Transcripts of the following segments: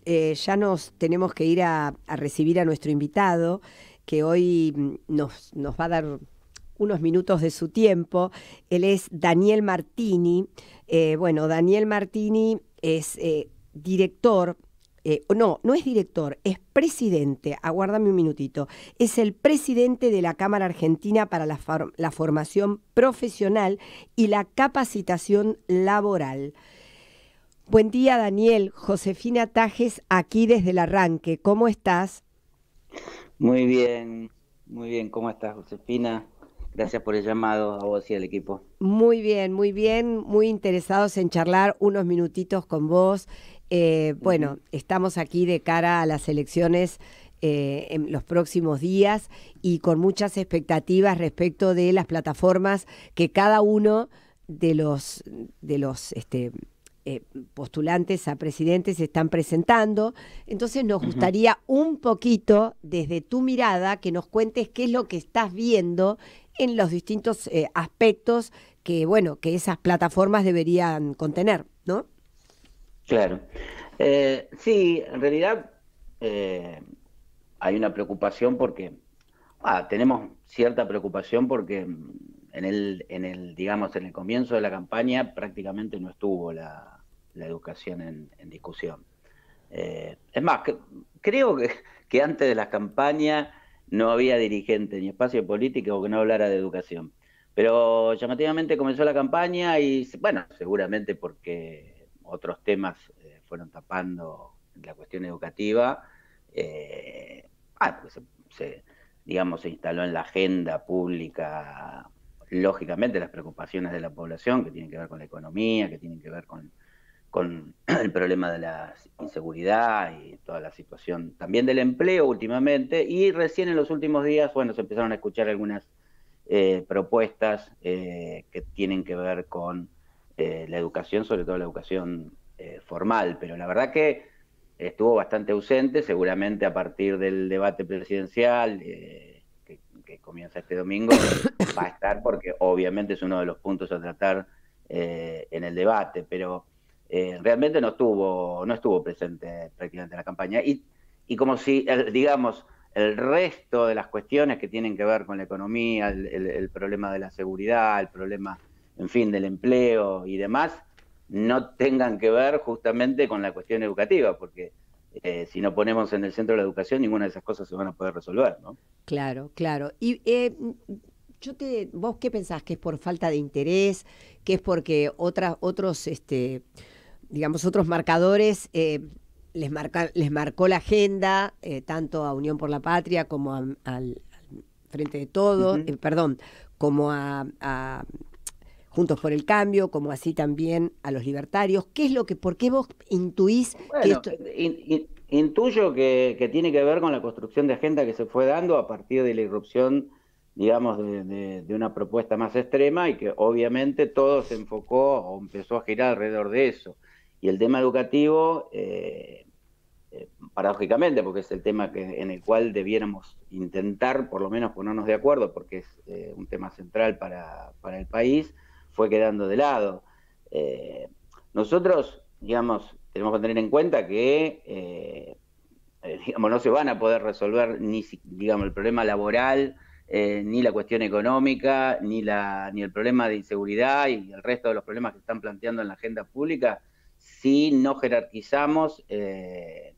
ya nos tenemos que ir a recibir a nuestro invitado, que hoy nos va a dar unos minutos de su tiempo. Él es Daniel Martini. Bueno, Daniel Martini es director. No es director, es presidente, aguárdame un minutito, es el presidente de la Cámara Argentina para la Formación Profesional y la Capacitación Laboral. Buen día, Daniel. Josefina Tajes, aquí desde el arranque. ¿Cómo estás? Muy bien. ¿Cómo estás, Josefina? Gracias por el llamado a vos y al equipo. Muy bien, muy bien. Muy interesados en charlar unos minutitos con vos. Ujú. Bueno, estamos aquí de cara a las elecciones en los próximos días y con muchas expectativas respecto de las plataformas que cada uno de los eh, postulantes a presidentes están presentando. Entonces nos Ujú. gustaría un poquito, desde tu mirada, que nos cuentes qué es lo que estás viendo en los distintos aspectos que, bueno, que esas plataformas deberían contener, ¿no? Claro. Sí, en realidad eh, hay una preocupación porque tenemos cierta preocupación porque digamos, en el comienzo de la campaña prácticamente no estuvo la educación en discusión. Es más, creo que antes de la campaña no había dirigente ni espacio político que no hablara de educación. Pero llamativamente comenzó la campaña y, bueno, seguramente porque otros temas fueron tapando la cuestión educativa, pues digamos, se instaló en la agenda pública, lógicamente, las preocupaciones de la población que tienen que ver con la economía, que tienen que ver con el problema de la inseguridad y toda la situación también del empleo últimamente, y recién en los últimos días, bueno, se empezaron a escuchar algunas propuestas que tienen que ver con la educación, sobre todo la educación formal, pero la verdad que estuvo bastante ausente, seguramente a partir del debate presidencial que comienza este domingo, va a estar porque obviamente es uno de los puntos a tratar en el debate, pero realmente no estuvo presente prácticamente en la campaña. Y como si, digamos, el resto de las cuestiones que tienen que ver con la economía, el problema de la seguridad, el problema, en fin, del empleo y demás, no tengan que ver justamente con la cuestión educativa, porque si no ponemos en el centro la educación, ninguna de esas cosas se van a poder resolver, ¿no? Claro, claro. Y ¿vos qué pensás? ¿Que es por falta de interés? ¿Que es porque otros, digamos, otros marcadores les marcó la agenda, tanto a Unión por la Patria como al Frente de Todo, Ujú. perdón, como a Juntos por el Cambio, como así también a los libertarios? ¿Qué es lo que, por qué vos intuís que Bueno, esto... intuyo que tiene que ver con la construcción de agenda que se fue dando a partir de la irrupción, digamos, de una propuesta más extrema y que obviamente todo se enfocó o empezó a girar alrededor de eso. Y el tema educativo, paradójicamente, porque es el tema en el cual debiéramos intentar por lo menos ponernos de acuerdo, porque es un tema central para el país, fue quedando de lado. Eh, Nosotros, digamos, tenemos que tener en cuenta que digamos, no se van a poder resolver digamos, el problema laboral, ni la cuestión económica, ni el problema de inseguridad y el resto de los problemas que están planteando en la agenda pública si no jerarquizamos el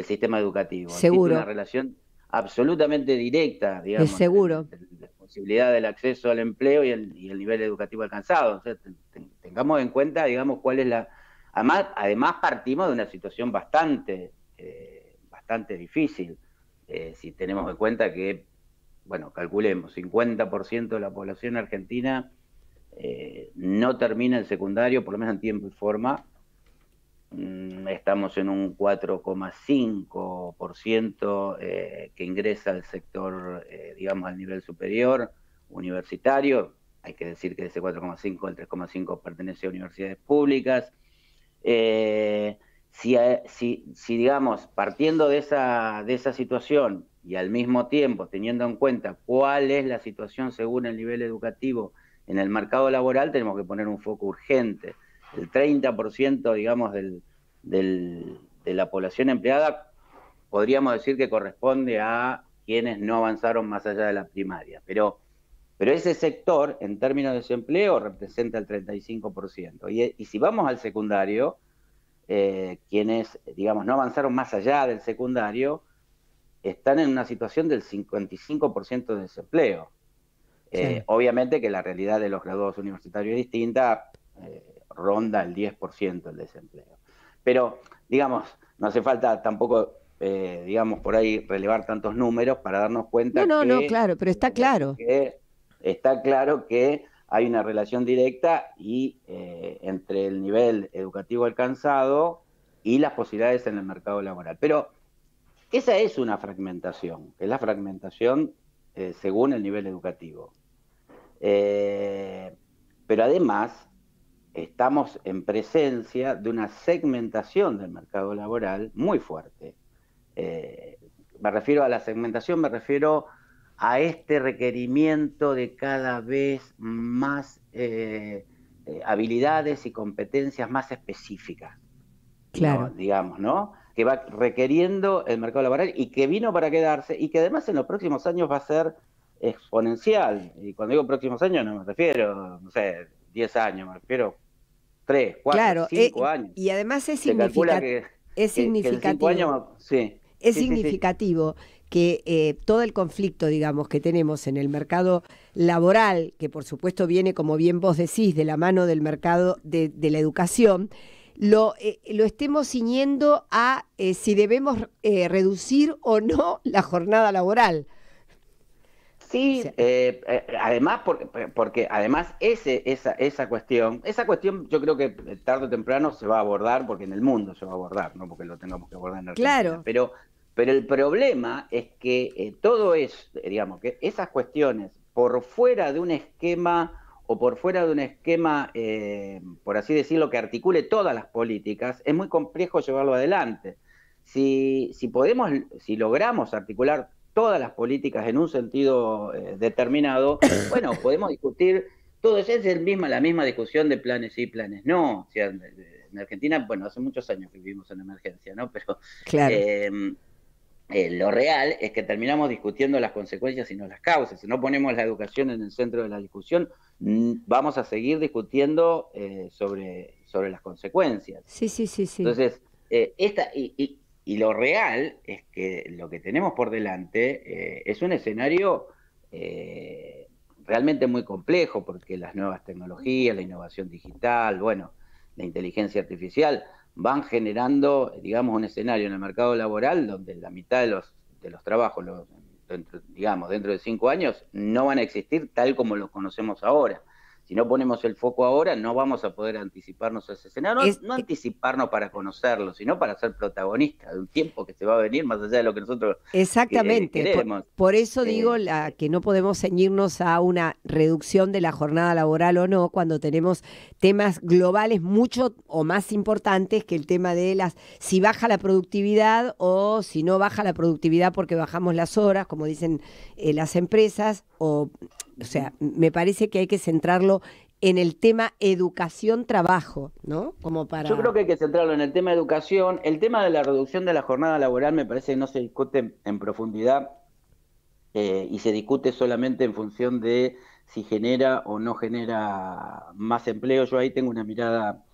sistema educativo. Existe una Seguro, relación absolutamente directa, es digamos, seguro. entre la posibilidad del acceso al empleo y el nivel educativo alcanzado. O sea, tengamos en cuenta, digamos, cuál es la... Además partimos de una situación bastante difícil, si tenemos en cuenta que, bueno, calculemos, 50% de la población argentina no termina el secundario, por lo menos en tiempo y forma. Estamos en un 4,5% que ingresa al sector, digamos, al nivel superior, universitario. Hay que decir que de ese 4,5, el 3,5 pertenece a universidades públicas. Eh, si, digamos, partiendo de esa situación y al mismo tiempo teniendo en cuenta cuál es la situación según el nivel educativo en el mercado laboral, tenemos que poner un foco urgente. El 30%, digamos, de la población empleada podríamos decir que corresponde a quienes no avanzaron más allá de la primaria, pero ese sector, en términos de desempleo, representa el 35%. Y si vamos al secundario, quienes, digamos, no avanzaron más allá del secundario, están en una situación del 55% de desempleo. Sí. Obviamente que la realidad de los graduados universitarios es distinta, ronda el 10% el desempleo. Pero, digamos, no hace falta tampoco, digamos, por ahí relevar tantos números para darnos cuenta No, claro, pero está claro. que está claro que hay una relación directa y entre el nivel educativo alcanzado y las posibilidades en el mercado laboral. Pero esa es una fragmentación, es la fragmentación según el nivel educativo. Pero además estamos en presencia de una segmentación del mercado laboral muy fuerte. Me refiero a la segmentación, me refiero a este requerimiento de cada vez más habilidades y competencias más específicas, Claro. ¿no? Digamos, ¿no? Que va requiriendo el mercado laboral y que vino para quedarse y que además en los próximos años va a ser exponencial. Y cuando digo próximos años no me refiero, no sé, 10 años, me refiero 3, 4, Claro, 5 años. y además Se calcula es que en 5 significativo. años, sí, Es sí, sí, sí. significativo que todo el conflicto, digamos, que tenemos en el mercado laboral, que por supuesto viene, como bien vos decís, de la mano del mercado de la educación, lo estemos ciñendo a si debemos reducir o no la jornada laboral. O Sí, sea, además, porque además esa cuestión yo creo que tarde o temprano se va a abordar, porque en el mundo se va a abordar, no porque lo tengamos que abordar en Argentina, claro, pero el problema es que todo es, digamos, que esas cuestiones por fuera de un esquema o por fuera de un esquema, por así decirlo, que articule todas las políticas, es muy complejo llevarlo adelante. Si logramos articular todas las políticas en un sentido determinado, bueno, podemos discutir todo eso, es la misma discusión de planes sí, planes no. O sea, en Argentina, bueno, hace muchos años que vivimos en emergencia, ¿no? Pero claro. eh, lo real es que terminamos discutiendo las consecuencias y no las causas. Si no ponemos la educación en el centro de la discusión, vamos a seguir discutiendo sobre las consecuencias. Sí, sí, sí, sí. Entonces, y lo real es que lo que tenemos por delante es un escenario realmente muy complejo, porque las nuevas tecnologías, la innovación digital, bueno, la inteligencia artificial van generando, digamos, un escenario en el mercado laboral donde la mitad de los trabajos, dentro de 5 años, no van a existir tal como los conocemos ahora. Si no ponemos el foco ahora, no vamos a poder anticiparnos a ese escenario. Es, No anticiparnos para conocerlo, sino para ser protagonistas de un tiempo que se va a venir más allá de lo que nosotros exactamente, queremos. por eso digo que no podemos ceñirnos a una reducción de la jornada laboral o no, cuando tenemos temas globales mucho o más importantes que el tema de si baja la productividad o si no baja la productividad porque bajamos las horas, como dicen las empresas, o sea, me parece que hay que centrarlo en el tema educación-trabajo, ¿no? Como Yo creo para... que hay que centrarlo en el tema educación. El tema de la reducción de la jornada laboral me parece que no se discute en profundidad y se discute solamente en función de si genera o no genera más empleo. Yo ahí tengo una mirada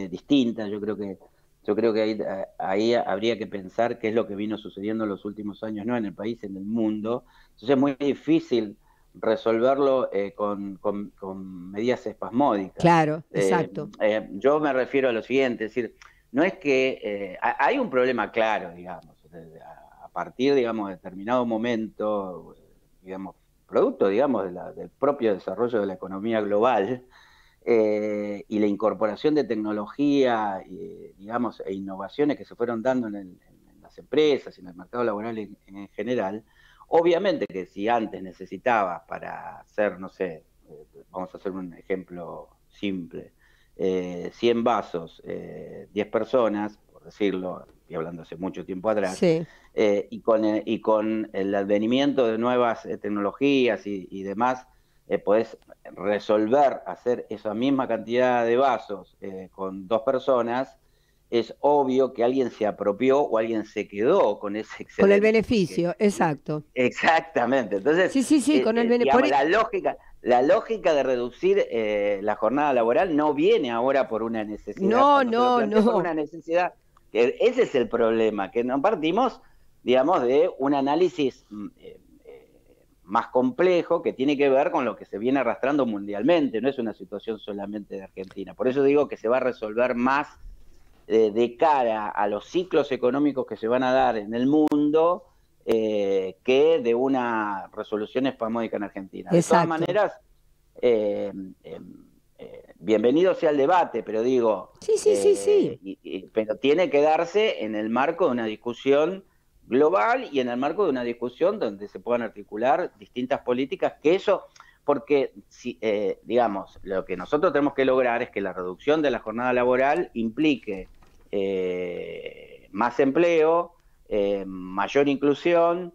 distinta. Yo creo que ahí habría que pensar qué es lo que vino sucediendo en los últimos años, no en el país, en el mundo. Entonces es muy difícil resolverlo con medidas espasmódicas. Claro, exacto. Yo me refiero a lo siguiente, es decir, no es que hay un problema claro, digamos, a partir, digamos, de determinado momento, digamos, producto, digamos, del propio desarrollo de la economía global y la incorporación de tecnología, digamos, e innovaciones que se fueron dando en las empresas y en el mercado laboral en general. Obviamente que si antes necesitabas para hacer, no sé, vamos a hacer un ejemplo simple, 100 vasos, 10 personas, por decirlo, estoy hablando hace mucho tiempo atrás, Sí. y con el advenimiento de nuevas tecnologías y demás, podés hacer esa misma cantidad de vasos con 2 personas, es obvio que alguien se apropió o alguien se quedó con ese excedente. Con el beneficio, exacto. Exactamente. Entonces, Sí, con el beneficio. digamos, la lógica de reducir la jornada laboral no viene ahora por una necesidad. No. Por una necesidad, que ese es el problema, que no partimos, digamos, de un análisis más complejo que tiene que ver con lo que se viene arrastrando mundialmente, no es una situación solamente de Argentina. Por eso digo que se va a resolver más de cara a los ciclos económicos que se van a dar en el mundo que de una resolución espasmódica en Argentina. Exacto. De todas maneras, bienvenido sea el debate, pero digo, sí. Pero tiene que darse en el marco de una discusión global y en el marco de una discusión donde se puedan articular distintas políticas, que eso, porque, digamos, lo que nosotros tenemos que lograr es que la reducción de la jornada laboral implique más empleo, mayor inclusión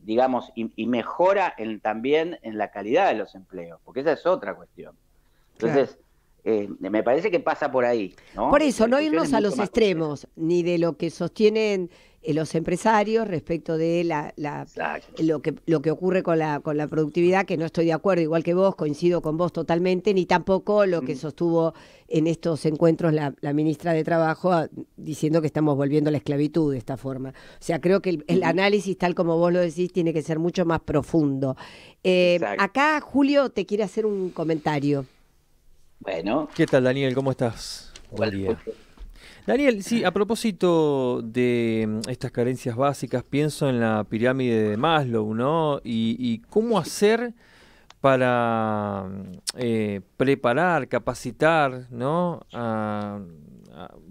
digamos, y mejora también en la calidad de los empleos, porque esa es otra cuestión. Entonces, me parece que pasa por ahí, ¿no? Por eso, no irnos a los extremos, ni de lo que sostienen los empresarios respecto de lo que ocurre con la productividad, que no estoy de acuerdo, igual que vos, coincido con vos totalmente, ni tampoco lo que sostuvo en estos encuentros la ministra de Trabajo diciendo que estamos volviendo a la esclavitud de esta forma. O sea, creo que el análisis, tal como vos lo decís, tiene que ser mucho más profundo. Acá Julio te quiere hacer un comentario. Bueno. ¿Qué tal, Daniel? ¿Cómo estás? Buen día. Daniel, sí, a propósito de estas carencias básicas, pienso en la pirámide de Maslow, ¿no? Y cómo hacer para preparar, capacitar, ¿no? a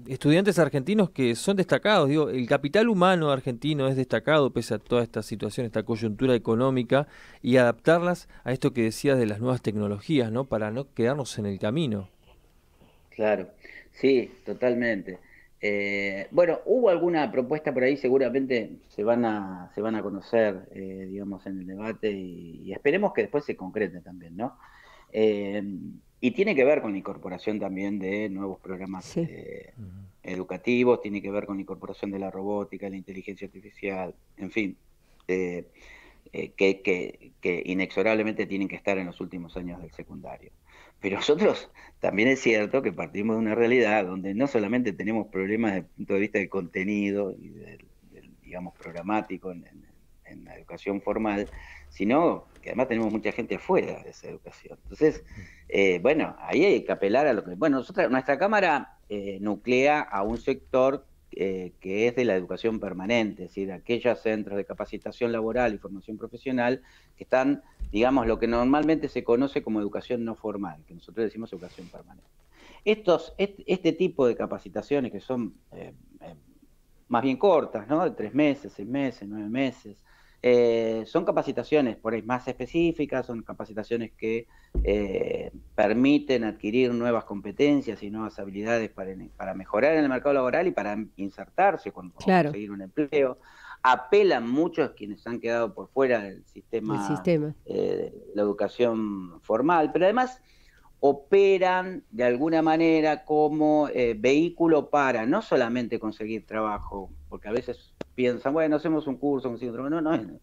estudiantes argentinos que son destacados. Digo, el capital humano argentino es destacado pese a toda esta situación, esta coyuntura económica, y adaptarlas a esto que decías de las nuevas tecnologías, ¿no? Para no quedarnos en el camino. Claro, sí, totalmente. Bueno, hubo alguna propuesta por ahí, seguramente se van a conocer, digamos, en el debate y esperemos que después se concrete también, ¿no? Y tiene que ver con la incorporación también de nuevos programas educativos, tiene que ver con la incorporación de la robótica, la inteligencia artificial, en fin, que inexorablemente tienen que estar en los últimos años del secundario. Pero nosotros también es cierto que partimos de una realidad donde no solamente tenemos problemas desde el punto de vista del contenido y del digamos, programático en la educación formal, sino que además tenemos mucha gente afuera de esa educación. Entonces, bueno, ahí hay que apelar a lo que... Bueno, nuestra Cámara nuclea a un sector que es de la educación permanente, es decir, aquellos centros de capacitación laboral y formación profesional que están, digamos, lo que normalmente se conoce como educación no formal, que nosotros decimos educación permanente. Este tipo de capacitaciones que son más bien cortas, ¿no? De 3 meses, 6 meses, 9 meses, son capacitaciones por ahí más específicas, son capacitaciones que permiten adquirir nuevas competencias y nuevas habilidades para mejorar en el mercado laboral y para insertarse cuando conseguir un empleo. Apelan muchos quienes han quedado por fuera del sistema. La educación formal, pero además operan de alguna manera como vehículo para no solamente conseguir trabajo, porque a veces piensan, bueno, hacemos un curso, conseguimos trabajo. No.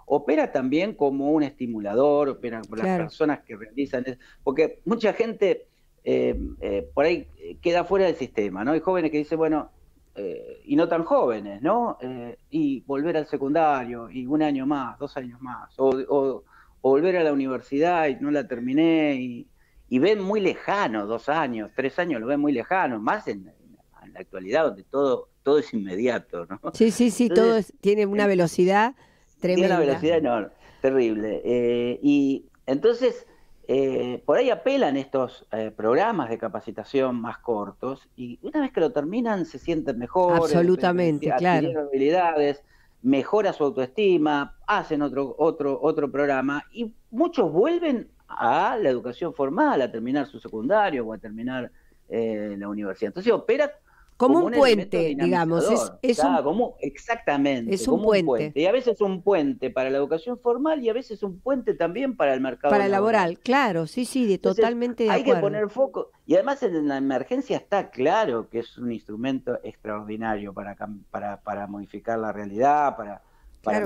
Opera también como un estimulador, opera por las personas que realizan eso, porque mucha gente por ahí queda fuera del sistema, ¿no? Hay jóvenes que dicen, bueno, y no tan jóvenes, ¿no? Y volver al secundario, y 1 año más, 2 años más, o volver a la universidad y no la terminé, y ven muy lejano 2 años, 3 años, lo ven muy lejano, más en la actualidad donde todo es inmediato, ¿no? Sí, entonces, todo tiene una velocidad tremenda. Tiene una velocidad enorme, terrible. Y entonces, por ahí apelan estos programas de capacitación más cortos, y una vez que lo terminan se sienten mejor. Absolutamente, claro. Habilidades, mejora su autoestima, hacen otro programa, y muchos vuelven a la educación formal, a terminar su secundario o a terminar la universidad. Entonces opera como un elemento puente, digamos. dinamizador. Exactamente. Es un como puente. Y a veces un puente para la educación formal y a veces un puente también para el mercado Para el laboral. laboral, claro, sí, Entonces, totalmente de hay acuerdo. que poner foco. Y además en la emergencia está claro que es un instrumento extraordinario para modificar la realidad, para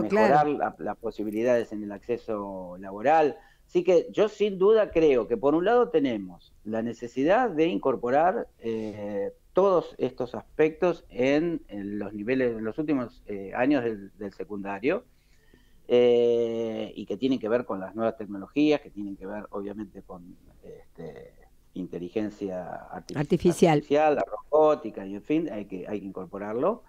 mejorar las posibilidades en el acceso laboral. Así que yo sin duda creo que por un lado tenemos la necesidad de incorporar todos estos aspectos en los niveles, en los últimos años del secundario, y que tienen que ver con las nuevas tecnologías, que tienen que ver obviamente con inteligencia artificial, la robótica, y en fin, hay que incorporarlo.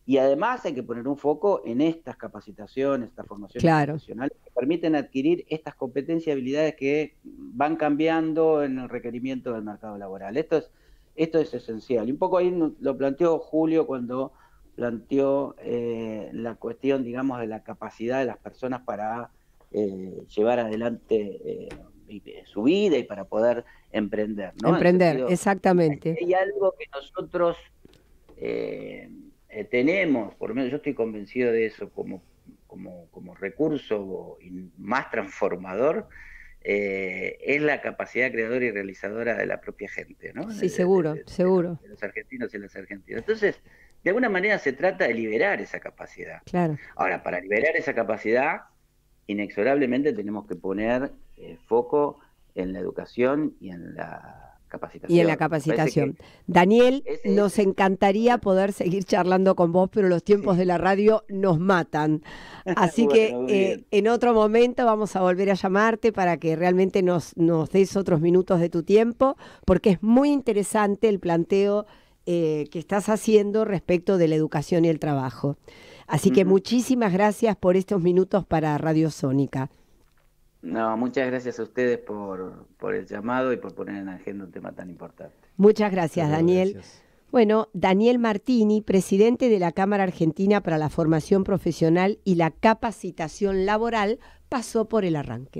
Y además hay que poner un foco en estas capacitaciones, estas formaciones profesionales que permiten adquirir estas competencias y habilidades que van cambiando en el requerimiento del mercado laboral. Esto es esencial. Y un poco ahí lo planteó Julio cuando planteó la cuestión, digamos, de la capacidad de las personas para llevar adelante su vida y para poder emprender, ¿no? Emprender, exactamente. Hay algo que nosotros tenemos, por lo menos yo estoy convencido de eso, como recurso más transformador, es la capacidad creadora y realizadora de la propia gente, ¿no? Sí, seguro. De los argentinos y las argentinas. Entonces, de alguna manera se trata de liberar esa capacidad. Claro. Ahora, para liberar esa capacidad, inexorablemente tenemos que poner foco en la educación y en la capacitación. Y en la capacitación. Daniel, nos encantaría poder seguir charlando con vos, pero los tiempos de la radio nos matan. Así que en otro momento vamos a volver a llamarte para que realmente nos des otros minutos de tu tiempo, porque es muy interesante el planteo que estás haciendo respecto de la educación y el trabajo. Así que muchísimas gracias por estos minutos para Radio Sónica. No, muchas gracias a ustedes por el llamado y por poner en agenda un tema tan importante. Muchas gracias, Daniel. Gracias. Bueno, Daniel Martini, presidente de la Cámara Argentina para la Formación Profesional y la Capacitación Laboral, pasó por el arranque.